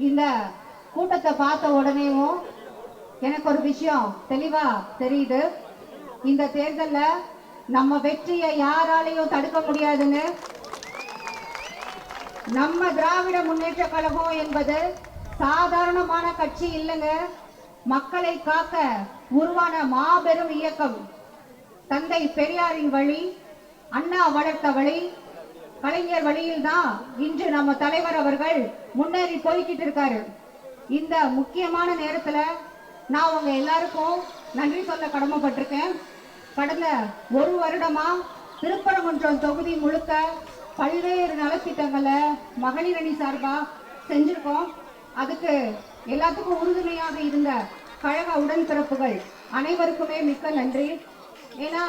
இந்த கூட்டத்தை பார்த்த உடனேவும் எனக்கு ஒரு விஷயம் தெளிவா தெரியுது. இந்த தேர்தல்ல நம்ம வெற்றியை யாராலையும் தடுக்க முடியாதுன்னு. நம்ம திராவிட முன்னேற்ற கழகம் என்பது சாதாரணமான கட்சி இல்லைங்க. மக்களை காக்க உருவான மாபெரும் இயக்கம். தந்தை பெரியாரின் வழி, அண்ணா வளர்த்த வழி, கலைஞர் வழியில் தான் இன்று நம்ம தலைவர் அவர்கள் முன்னேறி போய்கிட்டு இருக்காரு. இந்த முக்கியமான நேரத்துல நான் உங்க எல்லாருக்கும் நன்றி சொல்ல கடமைப்பட்டிருக்கேன். கடந்த ஒரு வருடமா திருப்பரங்குன்றம் தொகுதி முழுக்க பல்வேறு நலத்திட்டங்களை மகளிர் அணி சார்பா செஞ்சிருக்கோம். அதுக்கு எல்லாத்துக்கும் உறுதுணையாக இருந்த கழக உடன்பிறப்புகள் அனைவருக்குமே மிக்க நன்றி. ஏன்னா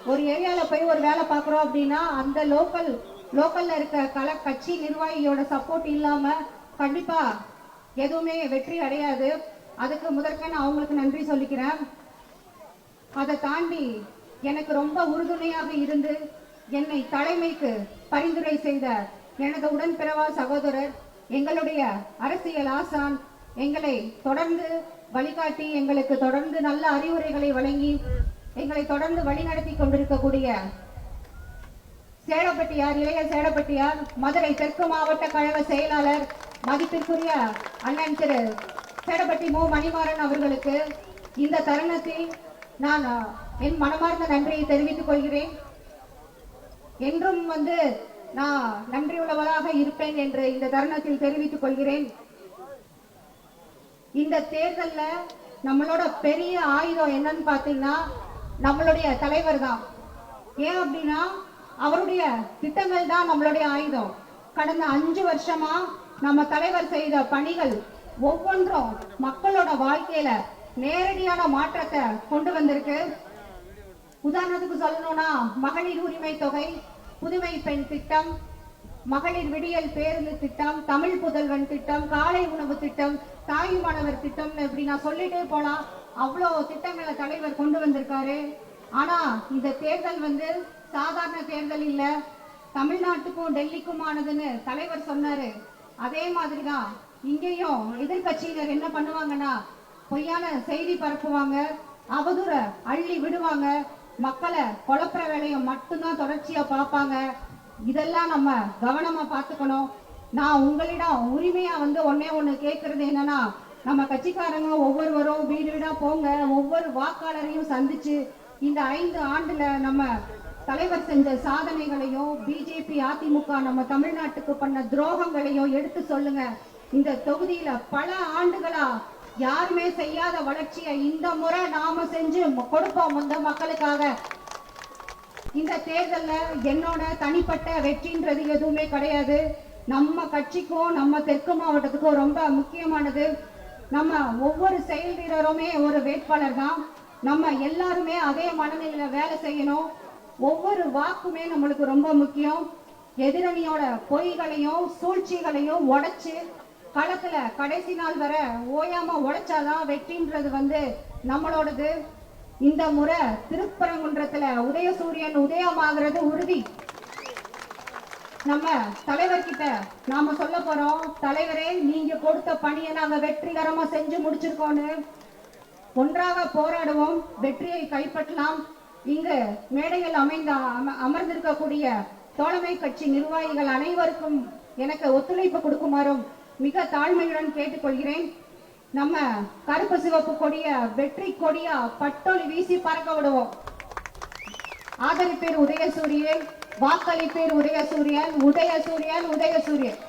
ஒரு ஏரியால போய் ஒரு வேலை பார்க்குறோம் அப்படின்னா அந்த லோக்கல்ல இருக்க கட்சி நிர்வாகியோட சப்போர்ட் இல்லாம கண்டிப்பா எதுவுமே வெற்றி அடையாது. அதுக்கு முதற்க நான் அவங்களுக்கு நன்றி சொல்லிக்கிறேன். அதை தாண்டி எனக்கு ரொம்ப உறுதுணையாக இருந்து என்னை தலைமைக்கு பரிந்துரை செய்த எனது உடன்பிறவா சகோதரர், எங்களுடைய அரசியல் ஆசான், எங்களை தொடர்ந்து வழிகாட்டி எங்களுக்கு தொடர்ந்து நல்ல அறிவுரைகளை வழங்கி எங்களை தொடர்ந்து வழிநடத்தி கொண்டிருக்கக்கூடிய சேடப்பட்டியார், இளைய சேடப்பட்டியார் மதுரை தெற்கு மாவட்ட கழக செயலாளர் மதிப்பிற்குரிய அண்ணன் திரு சேடப்பட்டி மு மணிமாறன் அவர்களுக்கு இந்த தருணத்தில் நான் என் மனமார்ந்த நன்றியை தெரிவித்துக் கொள்கிறேன். என்றும் நான் நன்றியுள்ளவராக இருப்பேன் என்று இந்த தருணத்தில் தெரிவித்துக் கொள்கிறேன். இந்த தேர்தல்ல நம்மளோட பெரிய ஆயுதம் என்னன்னு பாத்தீங்கன்னா நம்மளுடைய தலைவர் தான். ஏன் அப்படின்னா அவருடைய திட்டங்கள் தான் நம்மளுடைய ஆயுதம். கடந்த 5 வருஷமா நம்ம தலைவர் செய்த பணிகள் ஒவ்வொன்றும் மக்களோட வாழ்க்கையில நேரடியான மாற்றத்தை கொண்டு வந்திருக்கு. உதாரணத்துக்கு சொல்லணும்னா மகளிர் உரிமை தொகை, புதுமை பெண் திட்டம், மகளிர் விடியல் பேருந்து திட்டம், தமிழ் புதல்வன் திட்டம், காலை உணவு திட்டம், தாயுமானவர் திட்டம், இப்படி நான் சொல்லிட்டே போலாம். அவ்வளோ திட்டங்களை தலைவர் கொண்டு வந்திருக்காரு. ஆனா இந்த தேர்தல் சாதாரண தேர்தல் இல்ல, தமிழ்நாட்டுக்கும் டெல்லிக்குமானதுன்னு தலைவர் சொன்னாரு. அதே மாதிரிதான் இங்கேயும் எதிர்கட்சியினர் என்ன பண்ணுவாங்கன்னா பொய்யான செய்தி பரப்புவாங்க, அவதூற அள்ளி விடுவாங்க, மக்களை குழப்புற வேலையை மட்டும்தான் தொடர்ச்சியா பார்ப்பாங்க. இதெல்லாம் நம்ம கவனமா பார்த்துக்கணும். நான் உங்களிடம் உரிமையா ஒன்னே ஒண்ணு கேட்கறது என்னன்னா, நம்ம கட்சிக்காரங்க ஒவ்வொருவரும் வீடு வீடா போங்க, ஒவ்வொரு வாக்காளரையும் சந்திச்சு இந்த 5 ஆண்டுல நம்ம தலைவர் செஞ்ச சாதனைகளையும் பிஜேபி அதிமுக நம்ம தமிழ்நாட்டுக்கு பண்ண துரோகங்களையும் எடுத்து சொல்லுங்க. இந்த தொகுதியில பல ஆண்டுகளா யாருமே செய்யாத வளர்ச்சியை இந்த முறை நாம செஞ்சு கொடுப்போம் இந்த மக்களுக்காக. இந்த தேர்தல்ல என்னோட தனிப்பட்ட வெற்றின்றது எதுவுமே கிடையாது. நம்ம கட்சிக்கும் நம்ம தெற்கு மாவட்டத்துக்கும் ரொம்ப முக்கியமானது. நம்ம ஒவ்வொரு செயல் வீரருமே ஒரு வேட்பாளர் தான். நம்ம எல்லாருமே அதே மனநிலையில வேலை செய்யணும். ஒவ்வொரு வாக்குமே நம்மளுக்கு ரொம்ப முக்கியம். எதிரணியோட பொய்களையும் சூழ்ச்சிகளையும் உடைச்சு களத்துல கடைசி நாள் வர ஓயாம உடைச்சாதான் வெற்றின்றது நம்மளோடது. இந்த முறை திருப்பரங்குன்றத்துல உதயசூரியன் உதயமாகிறது உறுதி. நம்ம தலைவர்கிட்ட நாம சொல்ல போறோம், தலைவரே நீங்க கொடுத்த பணியை நாங்க வெற்றிகரமா செஞ்சு முடிச்சிருக்கோன்னு. ஒன்றாக போராடுவோம், வெற்றியை கைப்பற்றலாம். இங்கு மேடையில் அமர்ந்திருக்கக்கூடிய தோழமை கட்சி நிர்வாகிகள் அனைவருக்கும் எனக்கு ஒத்துழைப்பு கொடுக்குமாறும் மிக தாழ்மையுடன் கேட்டுக்கொள்கிறேன். நம்ம கருப்பு சிவப்பு கொடிய வெற்றி கொடியா பட்டொலி வீசி பறக்க விடுவோம். ஆதரிப்பேர் உதயசூரியன், வாக்களிப்பேர் உதயசூரியன், உதயசூரியன், உதயசூரியன்.